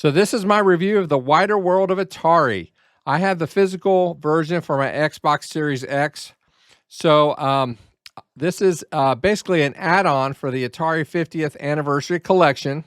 So this is my review of the Wider World of Atari. I have the physical version for my Xbox Series X. So this is basically an add-on for the Atari 50th Anniversary Collection.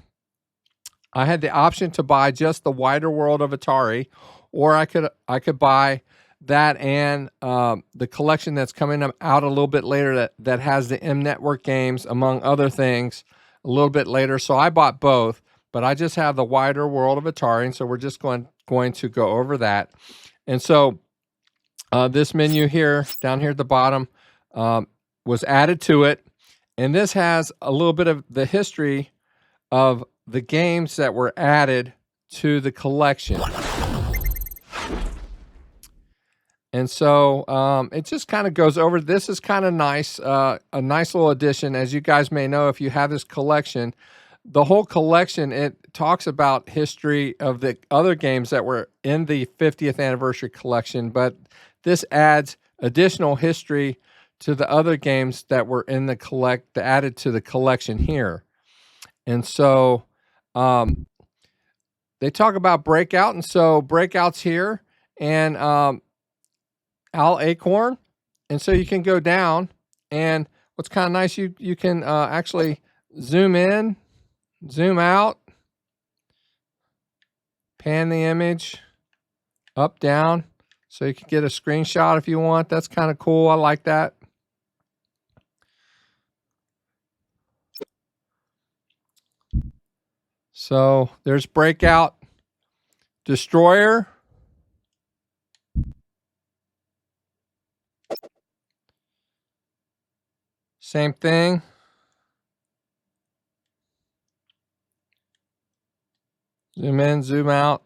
I had the option to buy just the Wider World of Atari, or I could buy that and the collection that's coming out a little bit later that has the M Network games, among other things, a little bit later. So I bought both, but I just have the Wider World of Atari, and so we're just going to go over that. And so this menu here, down here at the bottom, was added to it, and this has a little bit of the history of the games that were added to the collection. And so it just kind of goes over. This is kind of nice, a nice little addition. As you guys may know, if you have this collection, the whole collection, it talks about history of the other games that were in the 50th Anniversary Collection, but this adds additional history to the other games that were in the added to the collection here. And so they talk about Breakout, and so Breakout's here, and Al Acorn, and so you can go down, and what's kind of nice, you can actually zoom in, zoom out, pan the image up, down, so you can get a screenshot if you want. That's kind of cool. I like that. So there's Breakout, Destroyer, same thing. Zoom in, zoom out,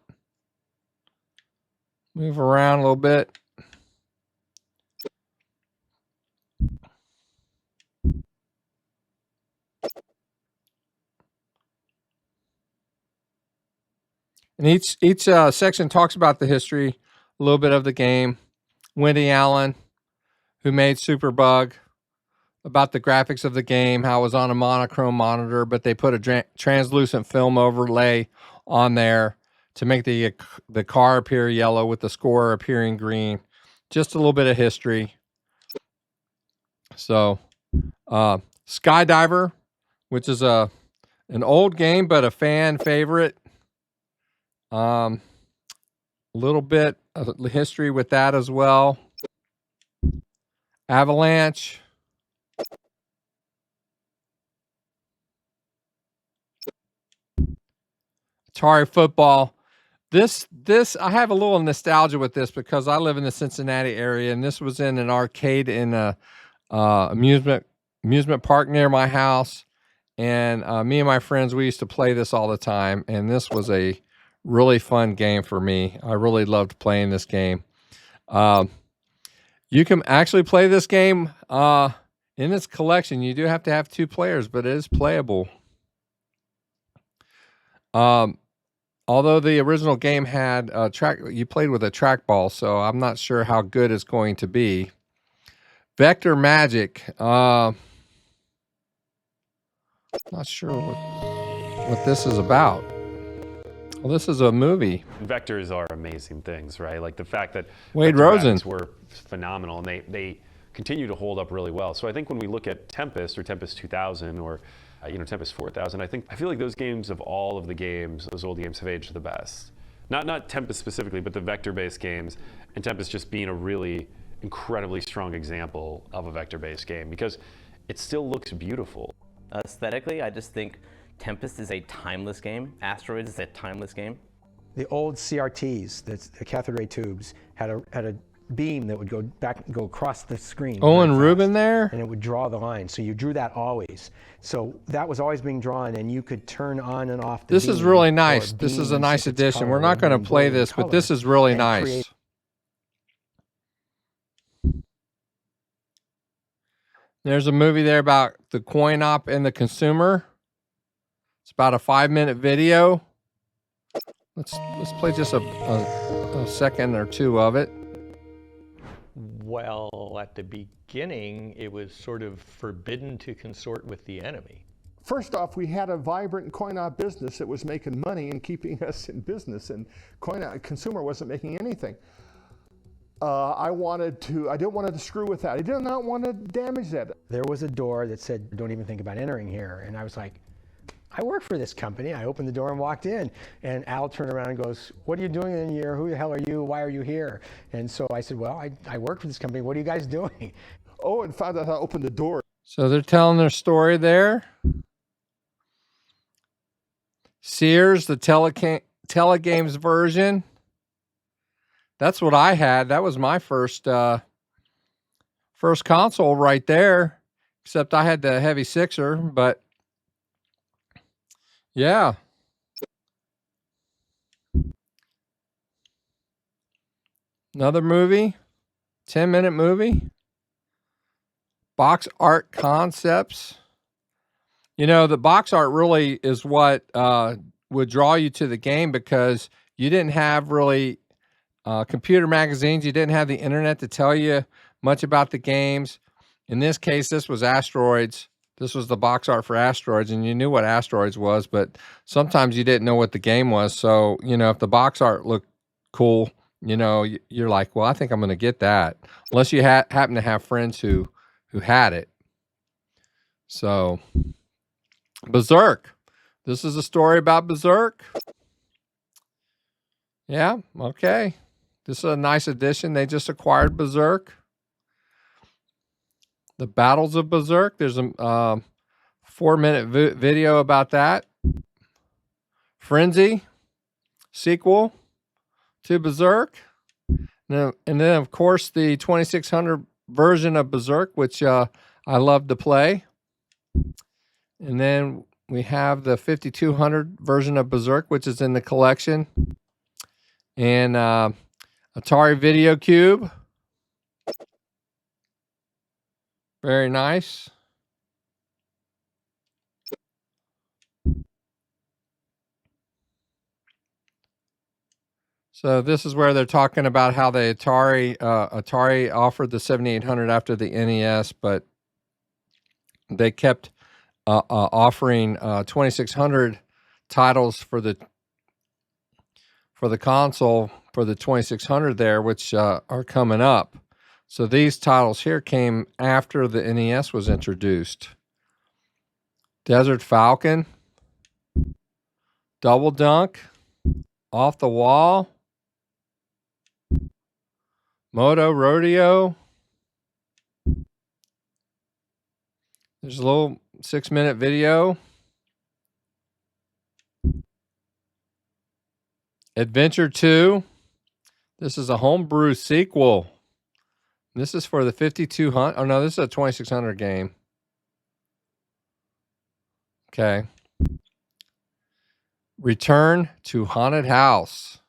move around a little bit. And each section talks about the history, a little bit of the game. Wendy Allen, who made Superbug, about the graphics of the game, how it was on a monochrome monitor, but they put a translucent film overlay on there to make the car appear yellow with the score appearing green. Just a little bit of history. So Skydiver, which is an old game but a fan favorite. A little bit of history with that as well. Avalanche. Atari Football. This I have a little nostalgia with this because I live in the Cincinnati area, and this was in an arcade in a amusement park near my house. And me and my friends, we used to play this all the time, and this was a really fun game for me. I really loved playing this game. You can actually play this game in this collection. You do have to have 2 players, but it is playable. Although the original game had you played with a trackball, so I'm not sure how good it's going to be. Vector Magic. Not sure what this is about. Well, this is a movie. Vectors are amazing things, right? Like the fact that Wade Rosen were phenomenal, and they continue to hold up really well. So I think when we look at Tempest or Tempest 2000 or Tempest 4000, I feel like those games, of all of the games, those old games, have aged the best. Not Tempest specifically, but the vector-based games, and Tempest just being a really incredibly strong example of a vector-based game because it still looks beautiful. Aesthetically, I just think Tempest is a timeless game. Asteroids is a timeless game. The old CRTs, the cathode ray tubes, had a beam that would go back and go across the screen. Owen Rubin there? And it would draw the line. So you drew that always. So that was always being drawn, and you could turn on and off the This is really nice. This is a nice addition. We're not going to play this, but this is really nice. There's a movie there about the coin op and the consumer. It's about a 5-minute video. Let's play just a second or 2 of it. Well, at the beginning, it was sort of forbidden to consort with the enemy. First off, we had a vibrant coin-op business that was making money and keeping us in business, and coin-op consumer wasn't making anything. I didn't want to screw with that. I did not want to damage that. There was a door that said, don't even think about entering here. And I was like, I work for this company. I opened the door and walked in. And Al turned around and goes, what are you doing in here? Who the hell are you? Why are you here? And so I said, well, I work for this company. What are you guys doing? Oh, and found out how to open the door. So they're telling their story there. Sears, the telegames version. That's what I had. That was my first console right there. Except I had the heavy sixer, but yeah. Another movie, 10-minute movie. Box art concepts. You know, the box art really is what would draw you to the game, because you didn't have really computer magazines. You didn't have the internet to tell you much about the games. In this case, this was Asteroids. This was the box art for Asteroids, and you knew what Asteroids was, but sometimes you didn't know what the game was. So, you know, if the box art looked cool, you know, you're like, well, I think I'm going to get that. Unless you happen to have friends who had it. So, Berserk. This is a story about Berserk. Yeah, okay. This is a nice addition. They just acquired Berserk. The Battles of Berserk. There's a 4-minute video about that. Frenzy. Sequel to Berserk. And then, of course, the 2600 version of Berserk, which I love to play. And then we have the 5200 version of Berserk, which is in the collection. And Atari Video Cube. Very nice. So this is where they're talking about how the Atari offered the 7800 after the NES, but they kept offering 2600 titles for the console for the 2600 there, which are coming up. So these titles here came after the NES was introduced. Desert Falcon, Double Dunk, Off the Wall, Moto Rodeo. There's a little 6-minute video. Adventure 2. This is a homebrew sequel. This is for the 5200. Oh, no, this is a 2600 game. Okay. Return to Haunted House.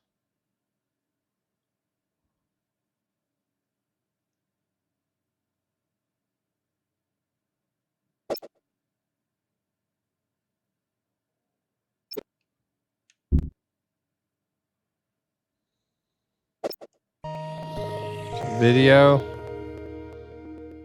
Video.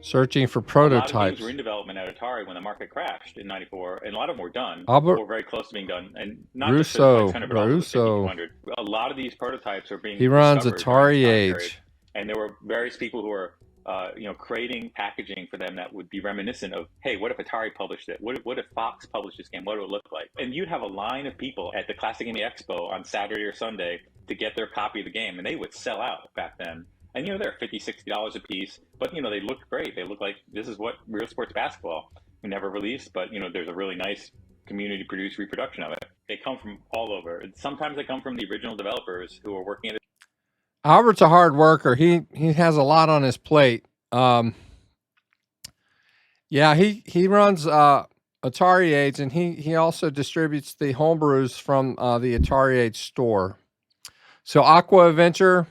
Searching for prototypes. A lot of games were in development at Atari when the market crashed in '94, and a lot of them were done, Albert or very close to being done, and not Russo, just for the 600, but also the 5200. A lot of these prototypes are being He runs discovered Atari during this time Age. period, and there were various people who were, creating packaging for them that would be reminiscent of, hey, what if Atari published it? What if Fox published this game? What would it look like? And you'd have a line of people at the Classic Gaming Expo on Saturday or Sunday to get their copy of the game, and they would sell out back then. And, they're $50, $60 a piece, but, they look great. They look like this is what real sports basketball we never released, but, there's a really nice community-produced reproduction of it. They come from all over. Sometimes they come from the original developers who are working at it. Albert's a hard worker. He has a lot on his plate. Yeah, he runs Atari Age, and he also distributes the homebrews from the Atari Age store. So Aqua Adventure.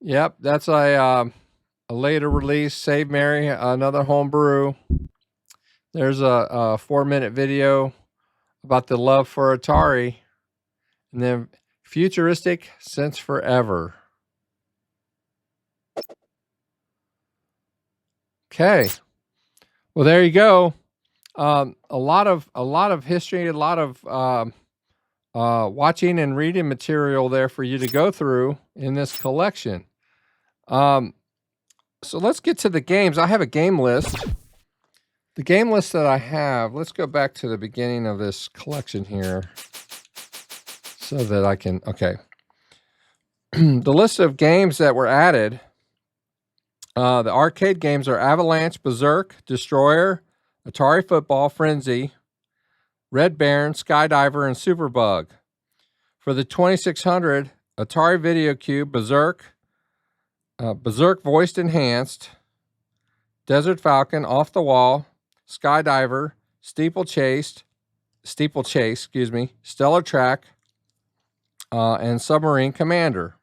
Yep, that's a later release. Save Mary, another homebrew. There's a 4-minute video about the love for Atari. And then Futuristic Since Forever. Okay. Well, there you go. a lot of history, a lot of watching and reading material there for you to go through in this collection. So let's get to the games. I have a game list. The game list that I have, let's go back to the beginning of this collection here so that I can, okay. The list of games that were added, the arcade games are Avalanche, Berserk, Destroyer, Atari Football, Frenzy, Red Baron, Skydiver, and Superbug. For the 2600, Atari Video Cube, Berserk, Berserk Voiced Enhanced, Desert Falcon, Off the Wall, Skydiver, Steeplechase, Stellar Track, and Submarine Commander.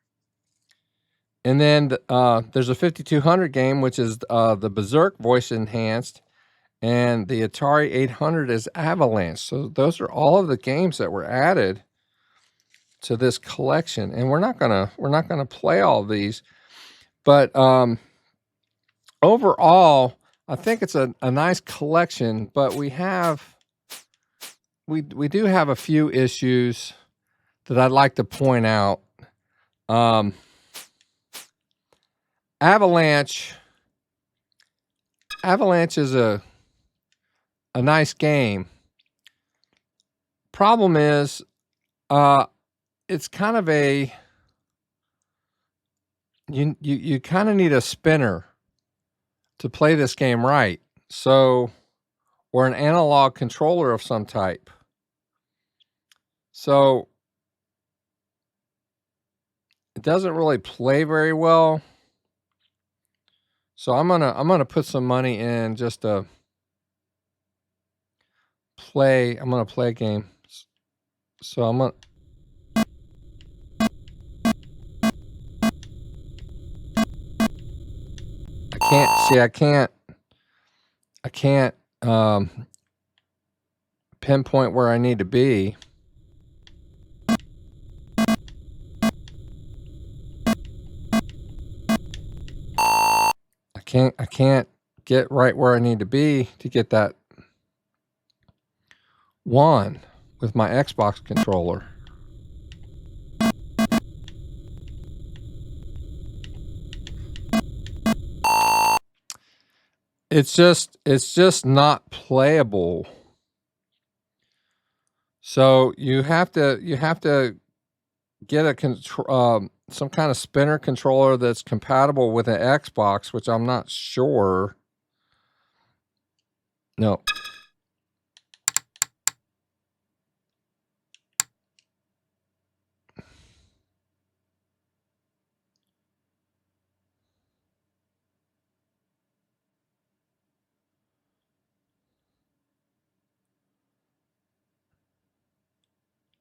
And then there's a 5200 game, which is the Berserk Voice Enhanced, and the Atari 800 is Avalanche. So those are all of the games that were added to this collection, and we're not gonna play all of these, but overall, I think it's a nice collection. But we do have a few issues that I'd like to point out. Avalanche is a nice game. Problem is, it's kind of a you kind of need a spinner to play this game right. So, or an analog controller of some type. So it doesn't really play very well. So I'm gonna put some money in just to play. I'm gonna play a game. So I'm gonna. I can't pinpoint where I need to be. I can't get right where I need to be to get that one with my Xbox controller. It's just not playable. So you have to get a some kind of spinner controller that's compatible with an Xbox, which I'm not sure. No.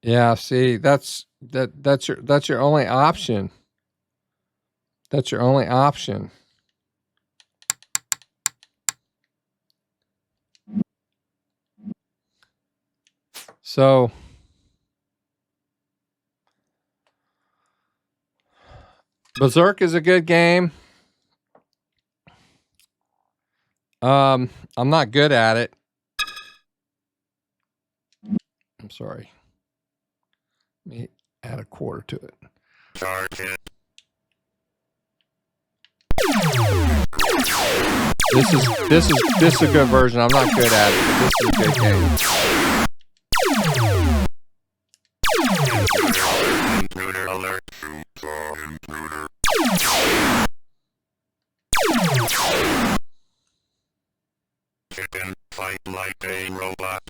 Yeah, see, that's your only option. That's your only option. So Berserk is a good game. I'm not good at it. I'm sorry. Let me add a quarter to it. This is a good version. I'm not good at it, but this is a good game. Intruder alert. Intruder. Chicken, fight like a robot.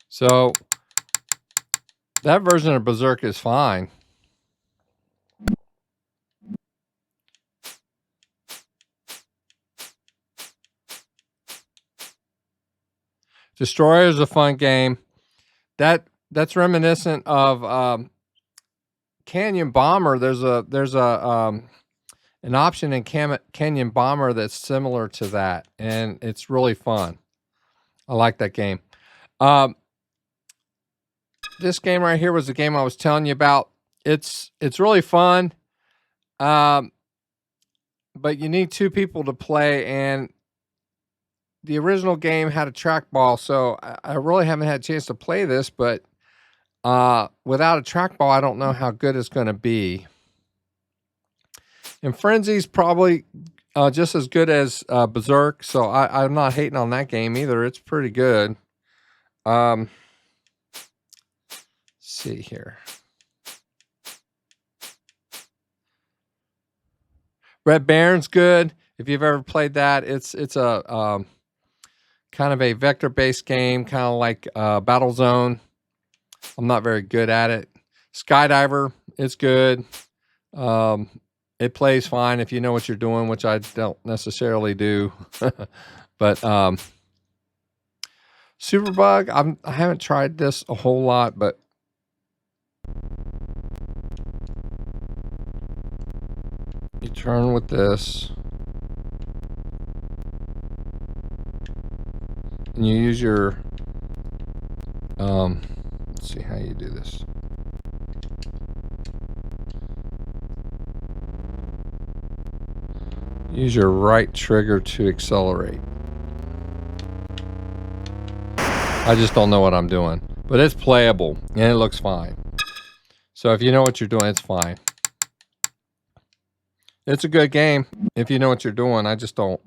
So that version of Berserk is fine. Destroyer is a fun game. That's reminiscent of Canyon Bomber. There's an option in Canyon Bomber that's similar to that, and it's really fun. I like that game. This game right here was the game I was telling you about. It's really fun, but you need two people to play, and the original game had a trackball, so I really haven't had a chance to play this, but without a trackball, I don't know how good it's going to be. And Frenzy's probably just as good as Berserk, so I'm not hating on that game either. It's pretty good. Let's see here. Red Baron's good. If you've ever played that, it's a kind of a vector-based game, kind of like Battlezone. I'm not very good at it. Skydiver, it's good. It plays fine if you know what you're doing, which I don't necessarily do. But Superbug, I haven't tried this a whole lot, but you turn with this. And you use your, let's see how you do this. Use your right trigger to accelerate. I just don't know what I'm doing, but it's playable and it looks fine. So if you know what you're doing, it's fine. It's a good game if you know what you're doing. I just don't.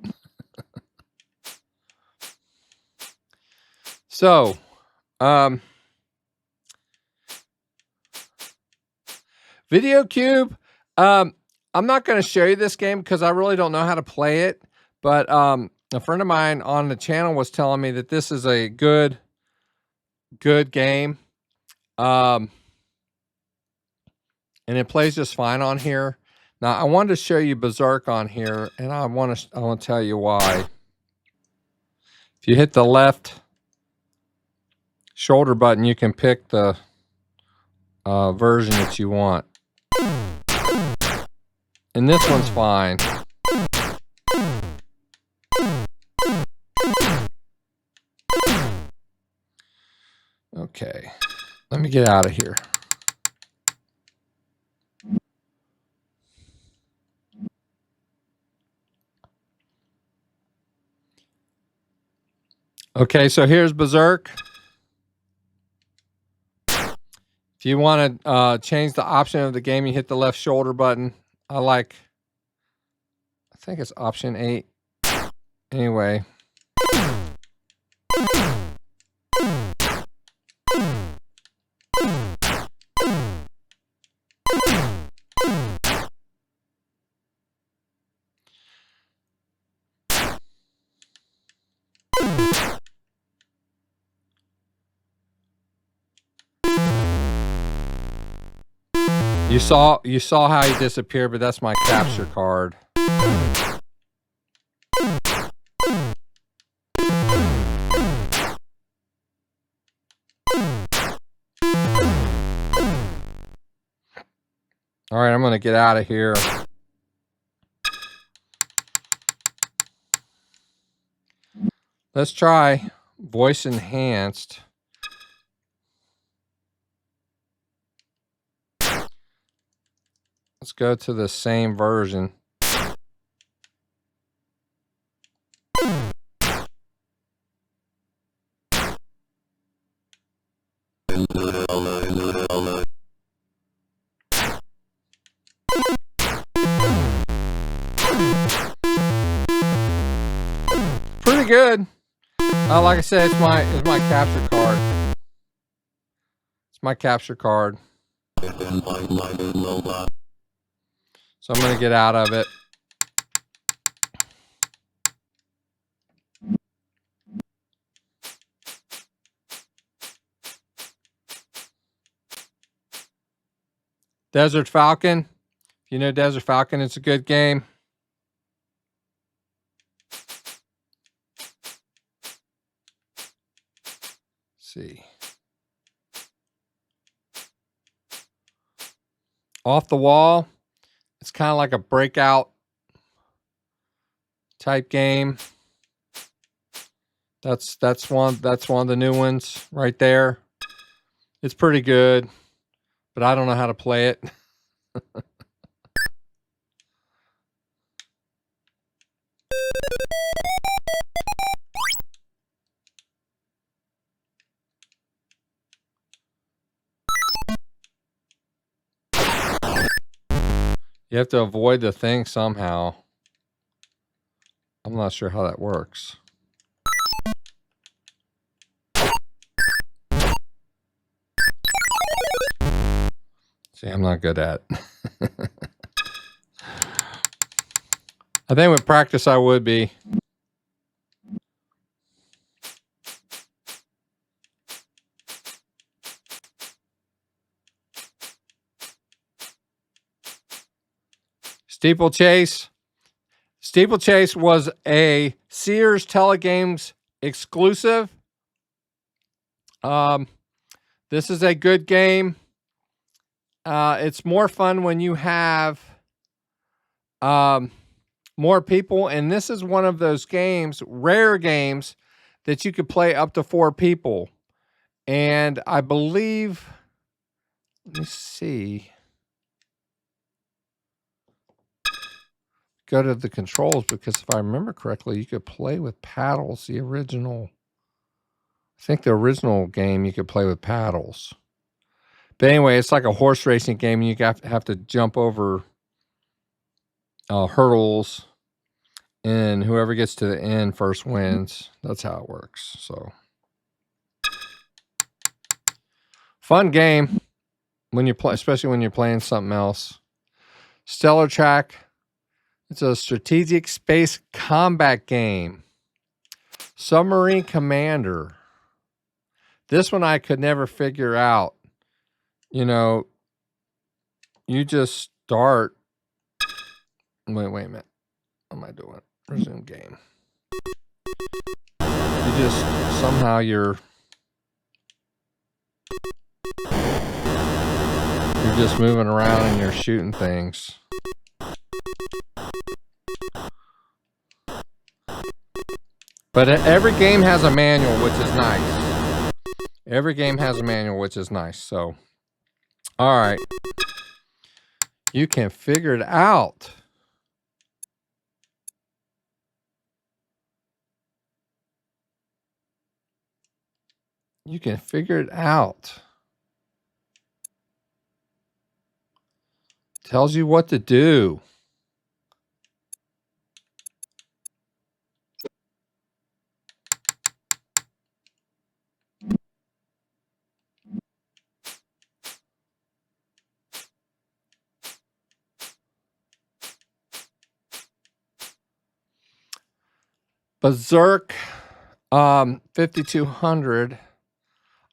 So, Video Cube. I'm not going to show you this game because I really don't know how to play it. But a friend of mine on the channel was telling me that this is a good game. And it plays just fine on here. Now, I wanted to show you Berserk on here, and I want to tell you why. If you hit the left shoulder button, you can pick the version that you want. And this one's fine. Okay, let me get out of here. Okay, so here's Berserk. If you want to change the option of the game, you hit the left shoulder button. I think it's option 8. Anyway. You saw how he disappeared, but that's my capture card. All right, I'm going to get out of here. Let's try voice enhanced. Let's go to the same version. Pretty good. Like I said, it's my capture card. It's my capture card. So I'm going to get out of it. Desert Falcon. If you know Desert Falcon, it's a good game. Let's see. Off the Wall. It's kind of like a breakout type game. That's one of the new ones right there. It's pretty good, but I don't know how to play it. You have to avoid the thing somehow. I'm not sure how that works. See, I'm not good at it. I think with practice I would be. Steeplechase. Steeplechase was a Sears Telegames exclusive. This is a good game. It's more fun when you have more people, and this is one of those games, rare games, that you could play up to 4 people. And I believe, let me see. Go to the controls, because if I remember correctly, you could play with paddles. The original, I think the original game you could play with paddles. But anyway, it's like a horse racing game. And you have to jump over hurdles, and whoever gets to the end first wins. That's how it works. So fun game when you play, especially when you're playing something else. Stellar Track. It's a strategic space combat game. Submarine Commander. This one I could never figure out. You know, you just start. Wait a minute. What am I doing? Resume game. You just, somehow you're just moving around and you're shooting things. But every game has a manual, which is nice. Every game has a manual, which is nice. So, all right. You can figure it out. You can figure it out. Tells you what to do. Berserk 5200.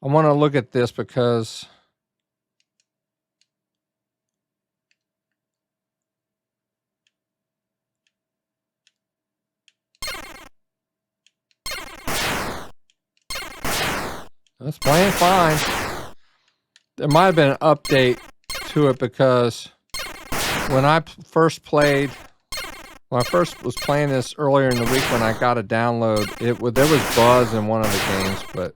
I want to look at this because it's playing fine. There might have been an update to it, because when I first played, when I first was playing this earlier in the week, when I got a download, there was buzz in one of the games, but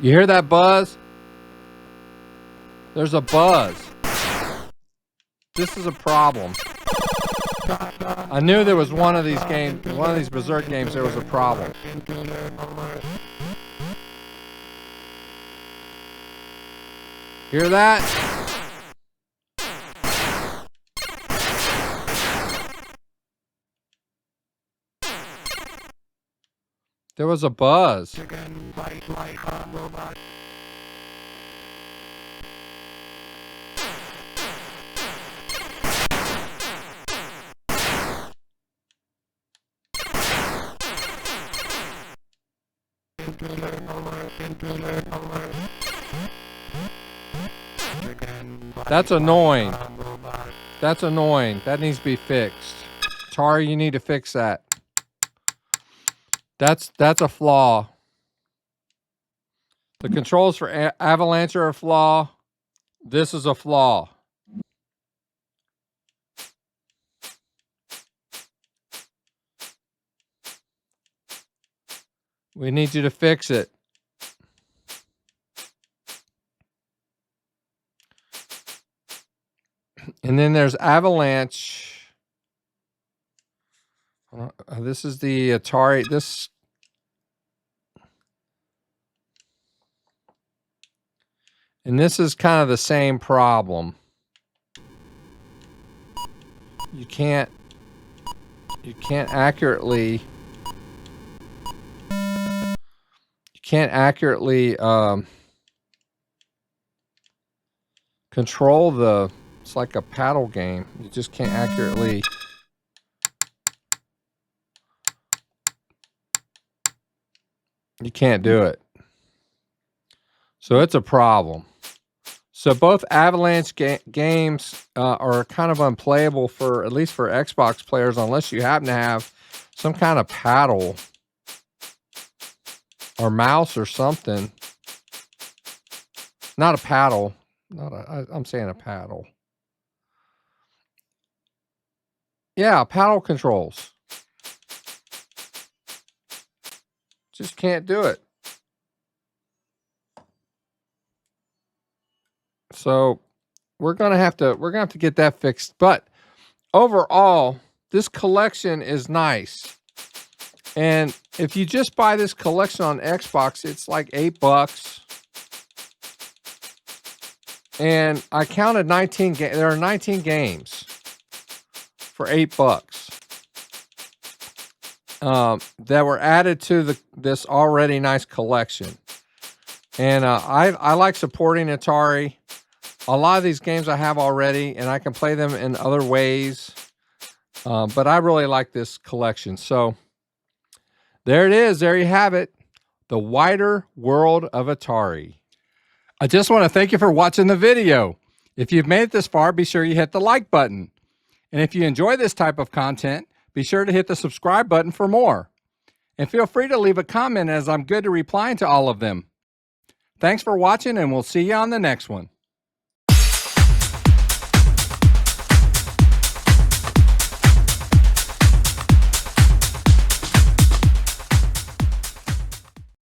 you hear that buzz? There's a buzz. This is a problem. I knew there was one of these games, one of these Berserk games, there was a problem. Hear that? There was a buzz. That's annoying. That's annoying. That needs to be fixed. Atari, you need to fix that. That's a flaw. The controls for Avalanche are a flaw. This is a flaw. We need you to fix it. And then there's Avalanche. This is the Atari. This And this is kind of the same problem. You can't accurately control the, it's like a paddle game. You just can't accurately. You can't do it. So it's a problem. So both Avalanche games are kind of unplayable for, at least for Xbox players, unless you happen to have some kind of paddle or mouse or something. Not a paddle. I'm saying a paddle. Yeah, paddle controls. Just can't do it. So we're gonna have to get that fixed. But overall, this collection is nice. And if you just buy this collection on Xbox, it's like $8. And I counted 19 games. There are 19 games for $8 that were added to this already nice collection. And I like supporting Atari. A lot of these games I have already, and I can play them in other ways. But I really like this collection. So there it is. There you have it. The Wider World of Atari. I just want to thank you for watching the video. If you've made it this far, be sure you hit the like button. And if you enjoy this type of content, be sure to hit the subscribe button for more. And feel free to leave a comment, as I'm good to replying to all of them. Thanks for watching, and we'll see you on the next one.